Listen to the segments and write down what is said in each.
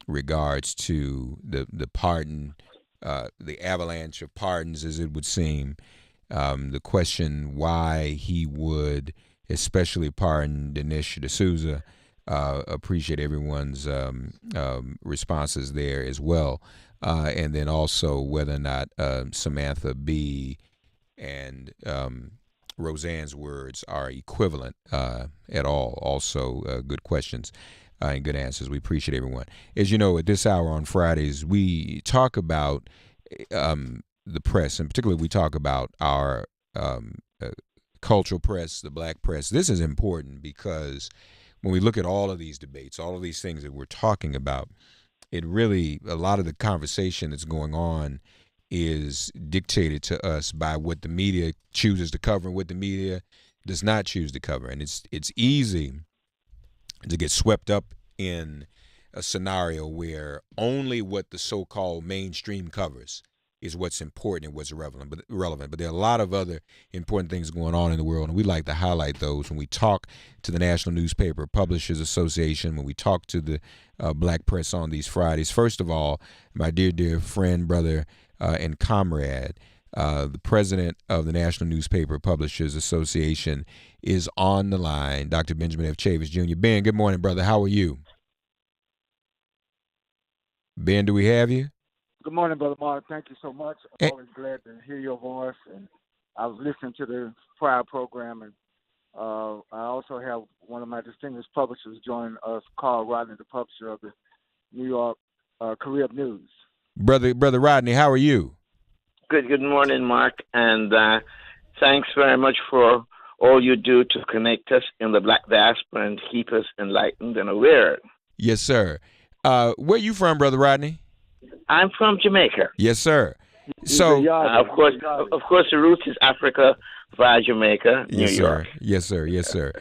regards to the pardon, the avalanche of pardons, as it would seem. The question why he would especially pardon Dinesh D'Souza. Appreciate everyone's responses there as well. And then also whether or not Samantha Bee and Roseanne's words are equivalent at all. Also, good questions and good answers. We appreciate everyone. As you know, at this hour on Fridays, we talk about the press, and particularly we talk about our cultural press, the black press. This is important because when we look at all of these debates, all of these things that we're talking about, it really, a lot of the conversation that's going on is dictated to us by what the media chooses to cover and what the media does not choose to cover. And it's easy to get swept up in a scenario where only what the so-called mainstream covers is what's important and what's relevant. But there are a lot of other important things going on in the world, and we like to highlight those when we talk to the National Newspaper Publishers Association, when we talk to the black press on these Fridays. First of all, my dear friend, brother, and comrade, the president of the National Newspaper Publishers Association is on the line, Dr. Benjamin F. Chavis, Jr. Ben, good morning, brother. How are you? Ben, do we have you? Good morning, Brother Mark. Thank you so much. I'm always glad to hear your voice. And I was listening to the prior program, and I also have one of my distinguished publishers join us, Karl, Rodney, the publisher of the New York Carib News. Brother Rodney, how are you? Good morning, Mark, and thanks very much for all you do to connect us in the black diaspora and keep us enlightened and aware. Yes, sir. Where you from, Brother Rodney? I'm from Jamaica. Yes, sir. So, of course, the roots is Africa via Jamaica, New York. Yes, sir. Yes, sir.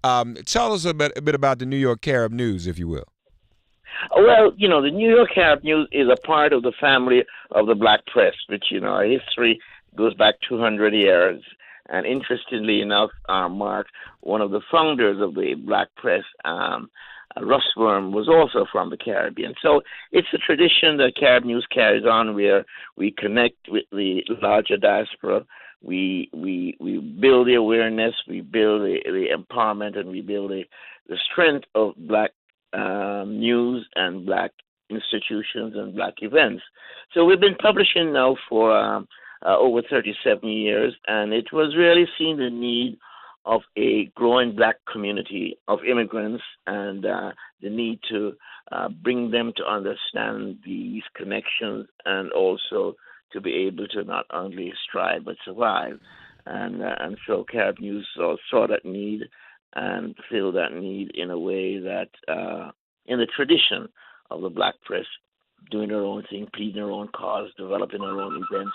Tell us a bit about the New York Carib News, if you will. Well, the New York Carib News is a part of the family of the black press, which, our history goes back 200 years. And interestingly enough, Mark, one of the founders of the black press, Russ Worm, was also from the Caribbean. So it's a tradition that Carib News carries on, where we connect with the larger diaspora. We build the awareness, we build the empowerment, and we build the strength of black news and black institutions and black events. So we've been publishing now for over 37 years, and it was really seeing the need of a growing black community of immigrants, and the need to bring them to understand these connections, and also to be able to not only strive but survive. And so Carib News saw that need and filled that need in a way that, in the tradition of the black press, doing their own thing, pleading their own cause, developing their own events,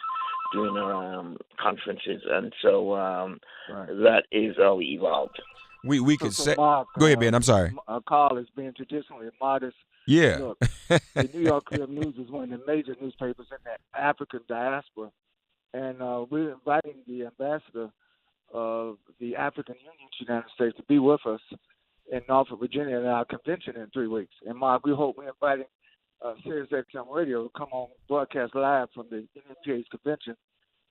doing our conferences, and so that is how we evolved. We could say. Go ahead, Ben. I'm sorry. Carl has been traditionally modest. Yeah. The New York Carib News is one of the major newspapers in the African diaspora, and we're inviting the ambassador of the African Union to the United States to be with us in Norfolk, Virginia, at our convention in 3 weeks. And Mark, we hope we're inviting Sirius XM Radio to come on broadcast live from the NNPA's convention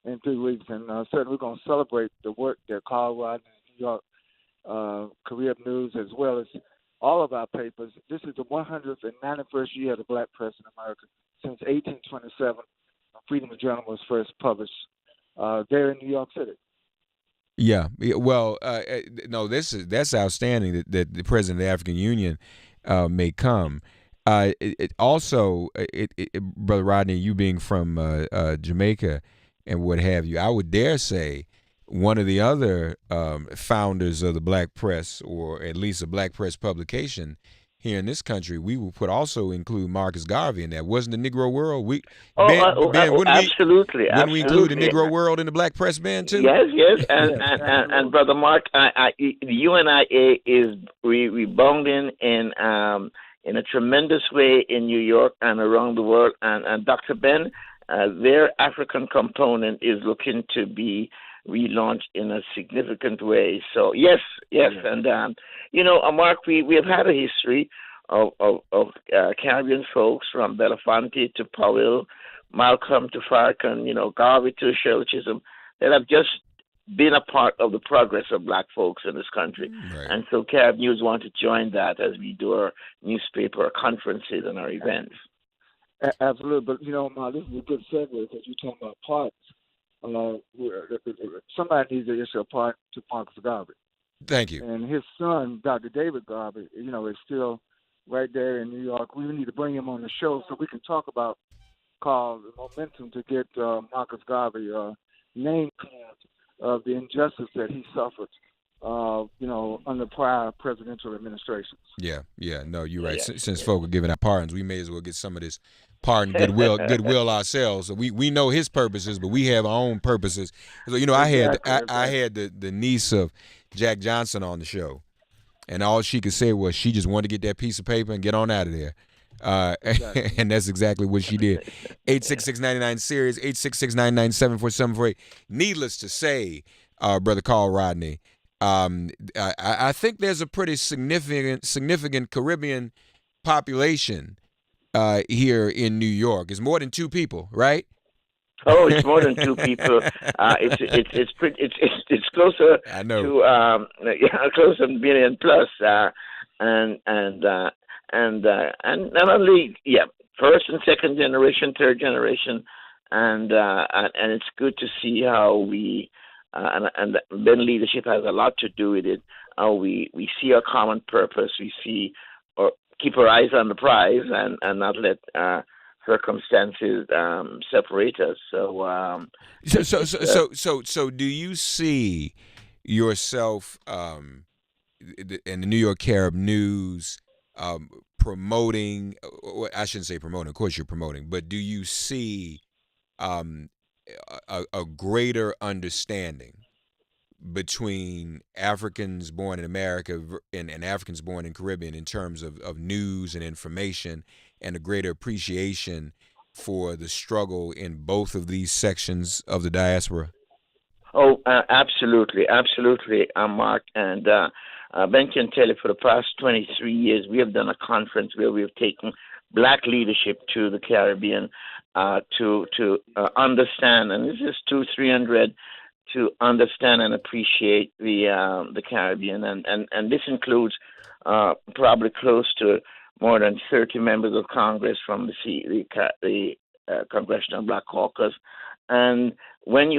in 3 weeks, and certainly we're going to celebrate the work that Karl, Rodney, New York Carib News, as well as all of our papers. This is the 191st year of the black press in America. Since 1827, Freedom of Journal was first published there in New York City. Yeah. Well, no, that's outstanding that the president of the African Union may come. Also, Brother Rodney, you being from Jamaica and what have you, I would dare say one of the other founders of the black press, or at least a black press publication here in this country, we would also include Marcus Garvey in that. Wasn't the Negro World? Absolutely. Wouldn't we include the Negro World in the black press band too? Yes. And Brother Mark, the UNIA is rebounding in a tremendous way in New York and around the world. And Dr. Ben, their African component is looking to be relaunched in a significant way. So yes. And Mark, we have had a history Caribbean folks from Belafonte to Powell, Malcolm to Farrakhan, Garvey to Shirley Chisholm, that have just been a part of the progress of black folks in this country. Right. And so Carib News want to join that as we do our newspaper, our conferences, and our events. Absolutely. But, Ma, this is a good segue because you're talking about parts. Somebody needs to issue a part to Marcus Garvey. Thank you. And his son, Dr. David Garvey, is still right there in New York. We need to bring him on the show so we can talk about, Karl, the momentum to get Marcus Garvey name cleared of the injustice that he suffered, under prior presidential administrations. Yeah. No, you're right. Yeah. Since folk are giving out pardons, we may as well get some of this pardon goodwill ourselves. So we know his purposes, but we have our own purposes. So, Exactly. I had the niece of Jack Johnson on the show, and all she could say was she just wanted to get that piece of paper and get on out of there. Exactly. And that's exactly what she did. 866-99-SERIOUS, 866-997-4748. Needless to say, Brother Karl Rodney, I think there's a pretty significant Caribbean population here in New York. It's more than 2 people, right? Oh, it's more than 2 people. It's closer I know. to close to a million plus, and not only first and second generation, third generation, and it's good to see how we and Ben leadership has a lot to do with it. How we see our common purpose, we see or keep our eyes on the prize, and not let circumstances separate us. So do you see yourself in the New York Carib News promoting? I shouldn't say promoting. Of course, you're promoting, but do you see a greater understanding between Africans born in America and Africans born in Caribbean in terms of news and information, and a greater appreciation for the struggle in both of these sections of the diaspora? Oh, absolutely, Mark. And Ben can tell you for the past 23 years, we have done a conference where we have taken black leadership to the Caribbean to understand, and this is 200-300, to understand and appreciate the Caribbean, and this includes probably close to more than 30 members of Congress from the Congressional Black Caucus. And when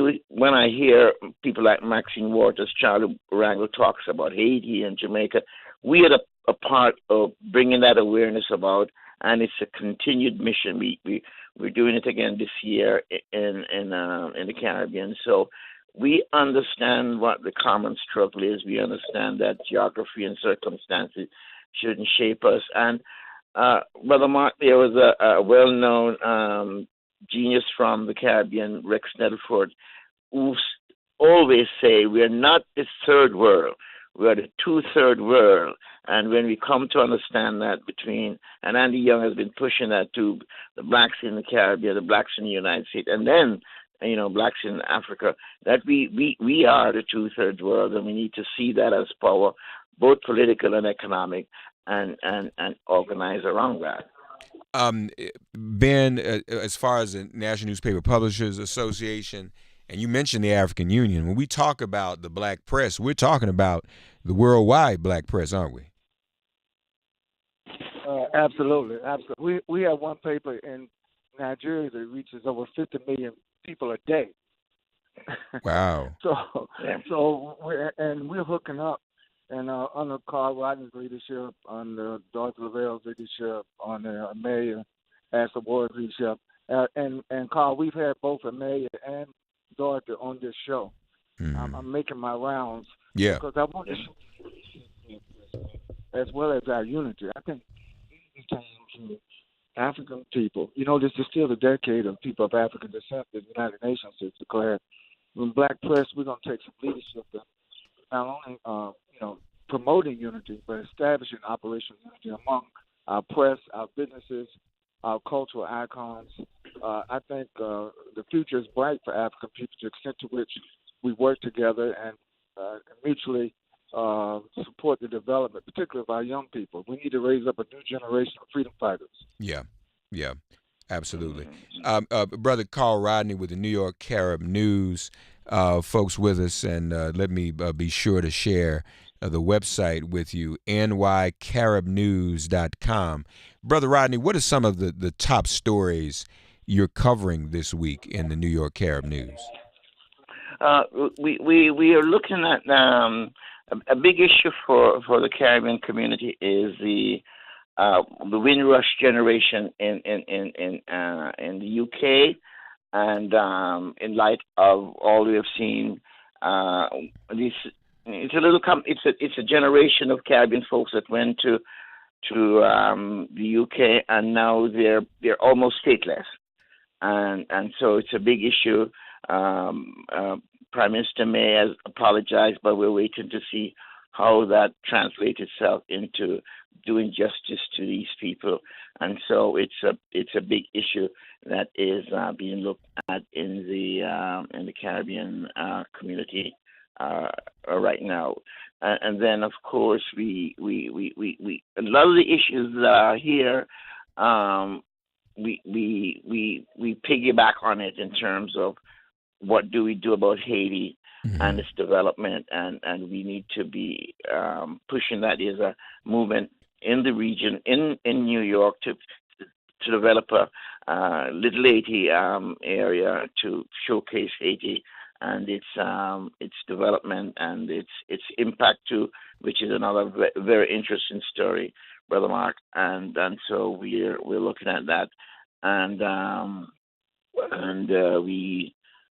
I hear people like Maxine Waters, Charlie Rangle talks about Haiti and Jamaica, we are a part of bringing that awareness about, and it's a continued mission. We're doing it again this year in the Caribbean. So we understand what the common struggle is. We understand that geography and circumstances shouldn't shape us. And Brother Mark, there was a well-known genius from the Caribbean, Rex Nettleford, who always say we are not the third world, we are the 2/3 world. And when we come to understand that and Andy Young has been pushing that to the blacks in the Caribbean, the blacks in the United States, and then blacks in Africa, that we are the 2/3 world, and we need to see that as power, both political and economic, and organize around that. Ben, as far as the National Newspaper Publishers Association, and you mentioned the African Union, when we talk about the black press, we're talking about the worldwide black press, aren't we? Absolutely. We have one paper in Nigeria that reaches over 50 million people a day. Wow. So we're hooking up, and under Karl Rodney's leadership, under Dorothy Lavelle's leadership, under Amelia Astor Ward's leadership, and Karl, we've had both Amelia and Dorothy on this show. I'm making my rounds because I want to show as well as our unity. I think African people, this is still the decade of people of African descent that the United Nations has declared. In black press, we're going to take some leadership in not only, promoting unity, but establishing operational unity among our press, our businesses, our cultural icons. I think the future is bright for African people to the extent to which we work together and mutually support the development, particularly of our young people. We need to raise up a new generation of freedom fighters. Yeah, yeah, absolutely. Mhm. Brother Carl Rodney with the New York Carib News, folks with us, and let me be sure to share the website with you, nycaribnews.com. Brother Rodney, what are some of the top stories you're covering this week in the New York Carib News? Uh, we are looking at a big issue for the Caribbean community is the Windrush generation in the UK, and in light of all we have seen, this it's a little it's a generation of Caribbean folks that went to the UK, and now they're almost stateless, and so it's a big issue. Prime Minister May has apologized, but we're waiting to see how that translates itself into doing justice to these people. And so it's a big issue that is being looked at in the Caribbean community right now. And then of course we a lot of the issues here, we piggyback on it in terms of what do we do about Haiti and its development, and we need to be pushing that as a movement in the region, in New York, to develop a little Haiti area to showcase Haiti and its development and its impact too, which is another very interesting story, Brother Mark. And so we're looking at that, and we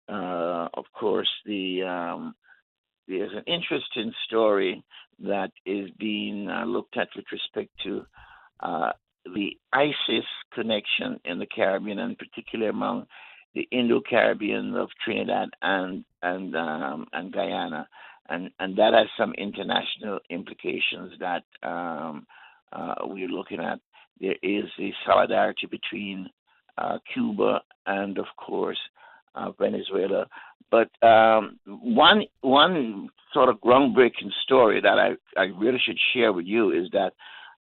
of course there's an interesting story that is being looked at with respect to the ISIS connection in the Caribbean, and particularly among the Indo-Caribbean of Trinidad and Guyana, and that has some international implications that we're looking at. There is a solidarity between Cuba and, of course, Venezuela. But one sort of groundbreaking story that I really should share with you is that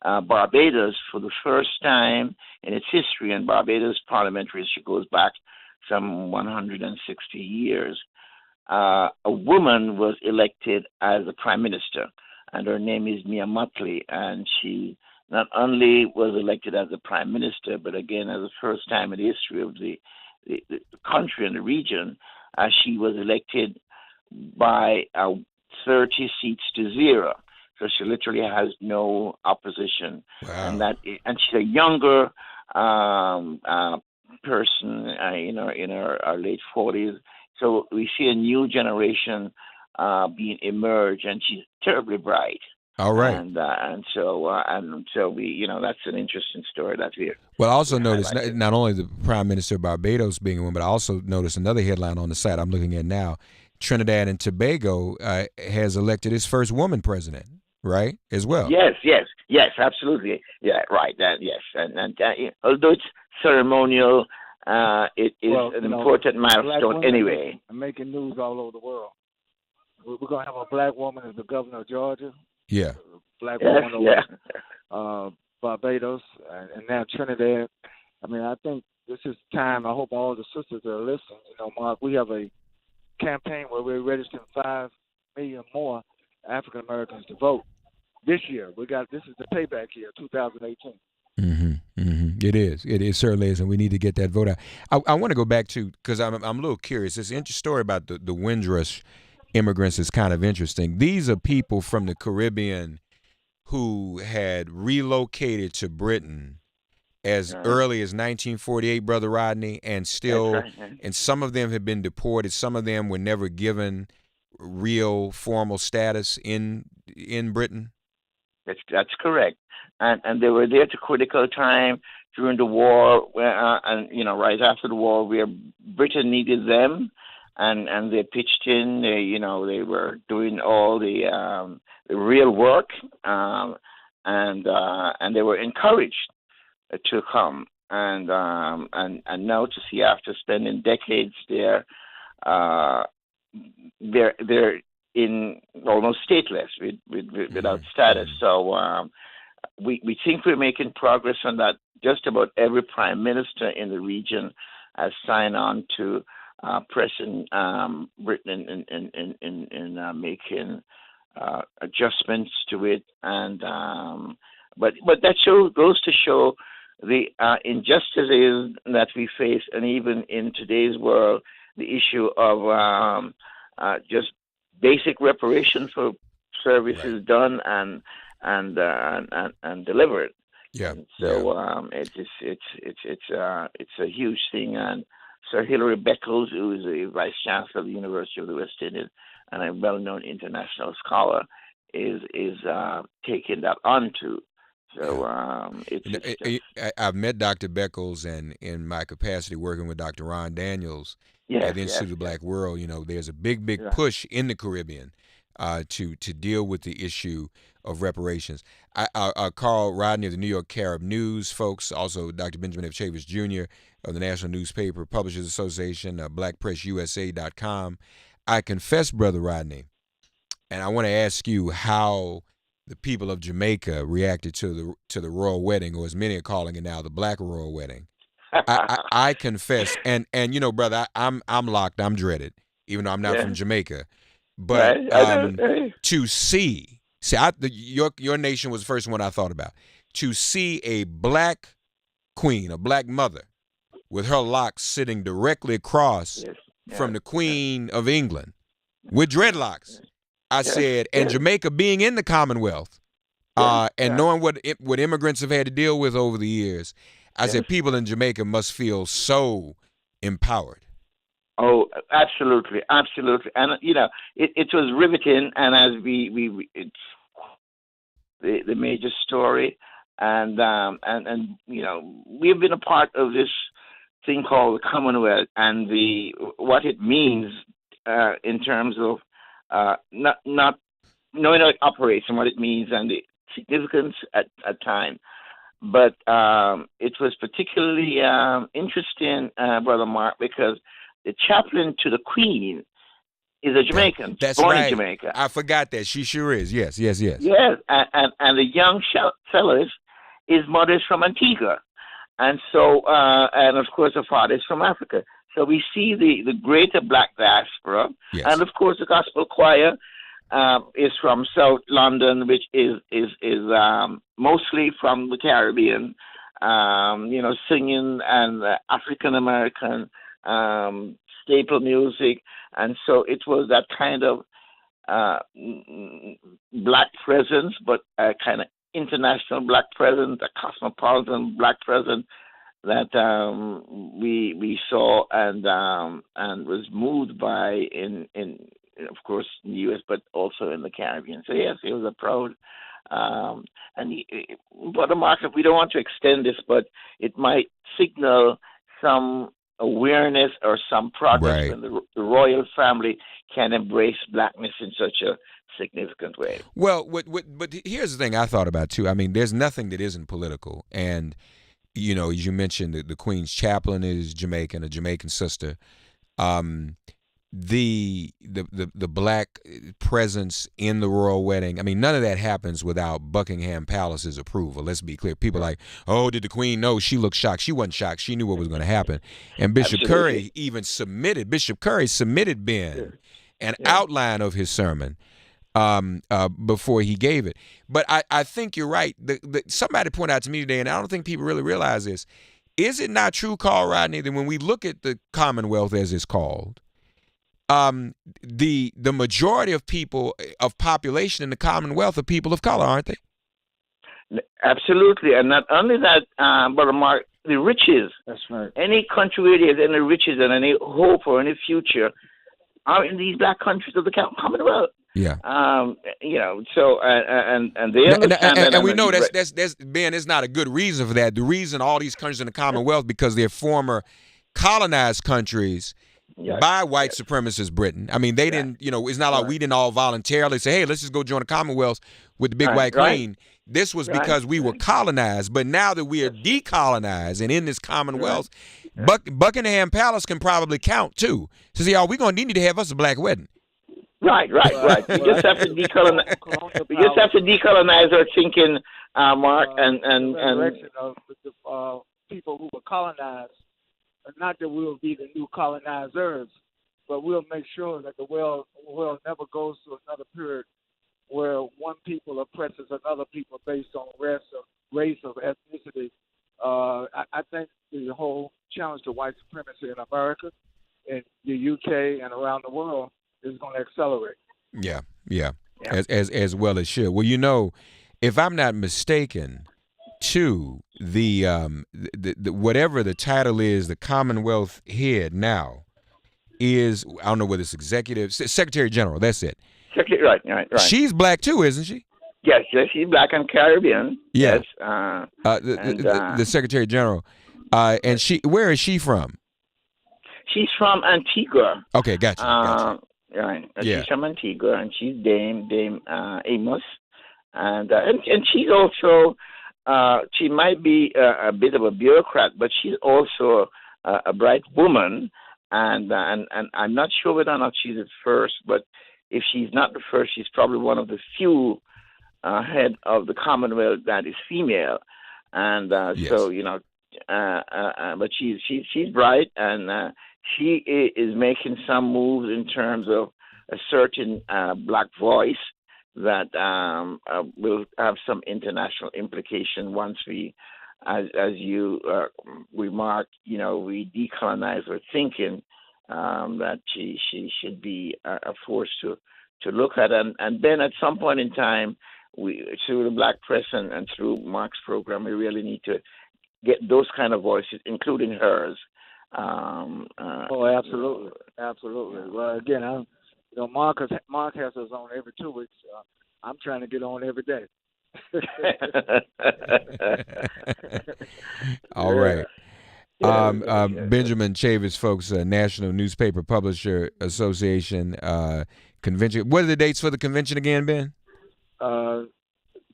Barbados, for the first time in its history, and Barbados parliamentary history goes back some 160 years, a woman was elected as the prime minister, and her name is Mia Mottley, and she not only was elected as the prime minister, but again, as the first time in the history of the country and the region, she was elected by 30 seats to 0. So she literally has no opposition. Wow. And she's a younger person in her late 40s. So we see a new generation being emerged, and she's terribly bright. All right. And so we, that's an interesting story that we. Well, I also noticed not only the Prime Minister of Barbados being a woman, but I also noticed another headline on the site I'm looking at now. Trinidad and Tobago has elected its first woman president, right, as well. Yes, absolutely. Yeah, right. Yes, and although it's ceremonial, it is an important milestone anyway. I'm making news all over the world. We're going to have a black woman as the governor of Georgia. Yeah. Black woman over Barbados, and now Trinidad. I mean, I think this is time. I hope all the sisters are listening. Mark, we have a campaign where we're registering 5 million more African Americans to vote this year. This is the payback year, 2018. It is. It certainly is, and we need to get that vote out. I want to go back to, because I'm a little curious. This story about the Windrush immigrants is kind of interesting. These are people from the Caribbean who had relocated to Britain as early as 1948, Brother Rodney, and still, and some of them have been deported. Some of them were never given real formal status in Britain. That's correct, and they were there to critical time during the war, and right after the war, where Britain needed them. And they pitched in. They were doing all the real work, and they were encouraged to come. And now to see, after spending decades there, they're in almost stateless without status. So we think we're making progress on that. Just about every prime minister in the region has signed on to pressing Britain in making adjustments to it, and but that goes to show the injustices that we face, and even in today's world, the issue of just basic reparations for services done and delivered. Yeah. So it's a huge thing, and Sir Hilary Beckles, who is the Vice Chancellor of the University of the West Indies and a well-known international scholar, is taking that on too. So I've met Dr. Beckles, and in my capacity working with Dr. Ron Daniels at the Institute of Black World, there's a big push in the Caribbean to deal with the issue of reparations. Karl, Rodney of the New York Carib News, folks, also Dr. Benjamin F. Chavis Jr. of the National Newspaper Publishers Association, blackpressusa.com. I confess, Brother Rodney, and I want to ask you how the people of Jamaica reacted to the royal wedding, or as many are calling it now, the Black royal wedding. I confess, and brother, I'm locked, I'm dreaded, even though I'm not from Jamaica. But to see your nation was the first one I thought about. To see a black queen, a black mother, with her locks sitting directly across from the Queen of England with dreadlocks. I said, and Jamaica being in the Commonwealth, and knowing what immigrants have had to deal with over the years, I said people in Jamaica must feel so empowered. Oh, absolutely, absolutely, and it was riveting. And as it's the major story, and we've been a part of this thing called the Commonwealth, and what it means in terms of not knowing how it operates and what it means and the significance at time. But it was particularly interesting, Brother Mark, because the chaplain to the Queen is a Jamaican. That's born right. in Jamaica. I forgot that. She sure is. Yes. Yes, and the young fellow his mother is from Antigua. And so, and of course, the father is from Africa. So we see the greater black diaspora. Yes. And of course, the gospel choir is from South London, which is mostly from the Caribbean, singing and African American staple music. And so it was that kind of black presence, but a kind of international black presence, a cosmopolitan black presence that we saw and was moved by in of course in the U.S. but also in the Caribbean. So yes, it was a proud Brother Mark, we don't want to extend this, but it might signal some awareness or some progress when the royal family can embrace blackness in such a significant way. Well, but here's the thing I thought about too. I mean, there's nothing that isn't political, and as you mentioned, the Queen's chaplain is Jamaican, a Jamaican sister. The black presence in the royal wedding. I mean, none of that happens without Buckingham Palace's approval. Let's be clear. People are like, oh, did the Queen know? She looked shocked. She wasn't shocked. She knew what was going to happen. And Bishop Curry even submitted. Bishop Curry submitted Ben an outline of his sermon before he gave it. But I think you're right. Somebody pointed out to me today, and I don't think people really realize this. Is it not true, Karl, Rodney, that when we look at the Commonwealth as it's called, the majority of people of population in the Commonwealth are people of color, aren't they? Absolutely, and not only that, Brother Mark, the riches. That's right. Any country where there's any riches and any hope or any future are in these black countries of the Commonwealth. Yeah. So and they understand that. And we know that's Ben. It's not a good reason for that. The reason all these countries in the Commonwealth because they're former colonized countries. By white supremacist Britain. I mean, they didn't, it's not like we didn't all voluntarily say, hey, let's just go join the Commonwealth with the big white queen. This was because we were colonized. But now that we are decolonized and in this Commonwealth, Buckingham Palace can probably count too. So, see, y'all, we're going to need to have us a black wedding. Right. We But I just have to think decolonize. colonial We just power have to decolonize our thinking, Mark, the and resurrection of the people who were colonized. And not that we'll be the new colonizers, but we'll make sure that the world never goes to another period where one people oppresses another people based on race or ethnicity. I think the whole challenge to white supremacy in America, in the UK, and around the world is going to accelerate. Yeah. yeah. As well as should. Well, if I'm not mistaken, too, the whatever the title is, the Commonwealth head now is, I don't know whether it's executive Secretary General. That's it. Right. She's black too, isn't she? Yes, she's black and Caribbean. Yeah. Yes. The Secretary General. And where is she from? She's from Antigua. Okay, gotcha. Right. Yeah. She's from Antigua, and she's Dame Amos, and she's also she might be a bit of a bureaucrat, but she's also a bright woman, and I'm not sure whether or not she's the first, but if she's not the first, she's probably one of the few head of the Commonwealth that is female, and Yes. so but she's bright, and she is making some moves in terms of a certain black voice that will have some international implication once we, as you remarked, we decolonize our thinking. That she should be a force to look at, and then at some point in time, we through the Black Press and through Mark's program, we really need to get those kind of voices, including hers. Absolutely. Well, again, Mark has us on every 2 weeks. I'm trying to get on every day. All right. Benjamin Chavis, folks, National Newspaper Publisher Association convention. What are the dates for the convention again, Ben?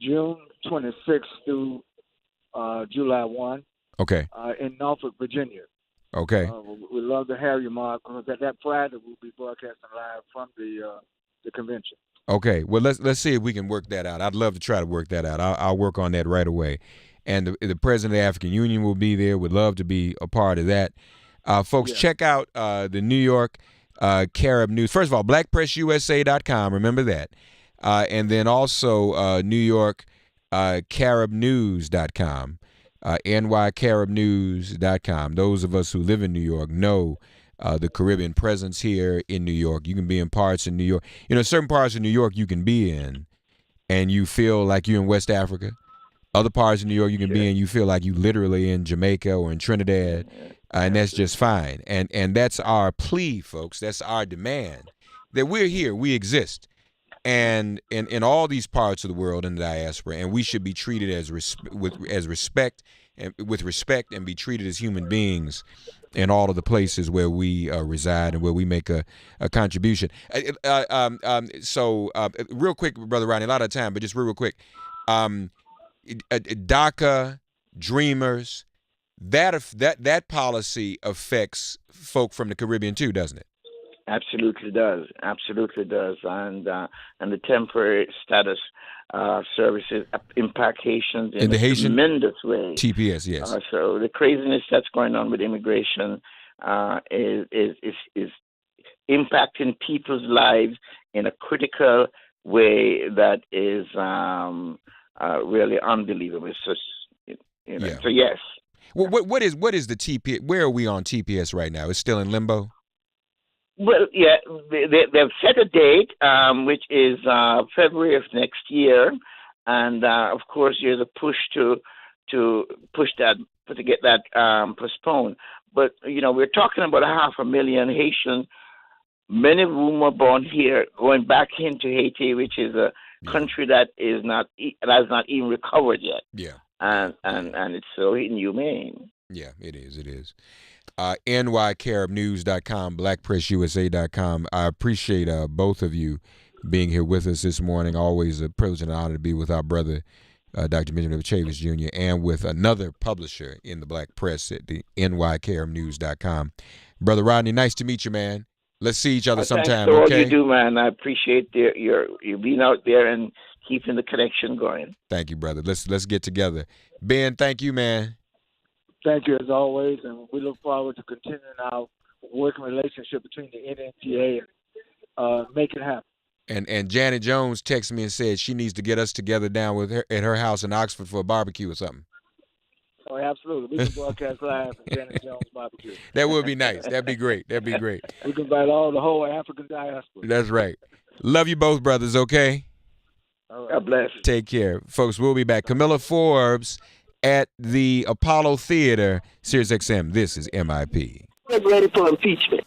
June 26th through July 1. Okay. In Norfolk, Virginia. Okay. We'd love to have you, Mark, because that Friday we'll be broadcasting live from the convention. Okay. Well, let's see if we can work that out. I'd love to try to work that out. I'll work on that right away. And the president of the African Union will be there. Would love to be a part of that. Folks, check out the New York Carib News. First of all, blackpressusa.com. Remember that. And then also New York caribnews.com. nycaribnews.com. Those of us who live in New York know the Caribbean presence here in New York. You can be in parts in New York. Certain parts of New York you can be in and you feel like you're in West Africa. Other parts of New York you can be in, you feel like you literally in Jamaica or in Trinidad, and that's just fine. And that's our plea, folks. That's our demand, that we're here, we exist. And in all these parts of the world in the diaspora, and we should be treated with respect and be treated as human beings in all of the places where we reside and where we make a contribution. So real quick, Brother Rodney, a lot of time, but just real quick. DACA, Dreamers, that policy affects folk from the Caribbean too, doesn't it? Absolutely does, and the temporary status services impact Haitians in the a Haitian tremendous way. TPS, yes. So the craziness that's going on with immigration is impacting people's lives in a critical way that is really unbelievable. So, So yes. Well, what is the TPS? Where are we on TPS right now? It's still in limbo. Well, yeah, they've set a date, which is February of next year, and of course there's a push to get that postponed. But we're talking about 500,000 Haitians, many of whom were born here, going back into Haiti, which is a country that has not even recovered yet. Yeah, and it's so inhumane. Yeah, it is. nycaribnews.com, blackpressusa.com. I appreciate both of you being here with us this morning. Always a privilege and honor to be with our brother, Dr. Benjamin Chavis Jr., and with another publisher in the Black Press at the nycaribnews.com. Brother Rodney, nice to meet you, man. Let's see each other Thanks sometime, for all okay? you do, man. I appreciate your being out there and keeping the connection going. Thank you, brother. Let's get together. Ben, thank you, man. Thank you as always, and we look forward to continuing our working relationship between the NNPA and make it happen. And Janet Jones texted me and said she needs to get us together down with her at her house in Oxford for a barbecue or something. Oh, absolutely. We can broadcast live from Janet Jones barbecue. That would be nice. That'd be great. That'd be great. We can invite the whole African diaspora. That's right. Love you both, brothers, okay? All right. God bless. Take care. Folks, we'll be back. Camilla Forbes at the Apollo Theater, Sirius XM. This is MIP. Get ready for impeachment.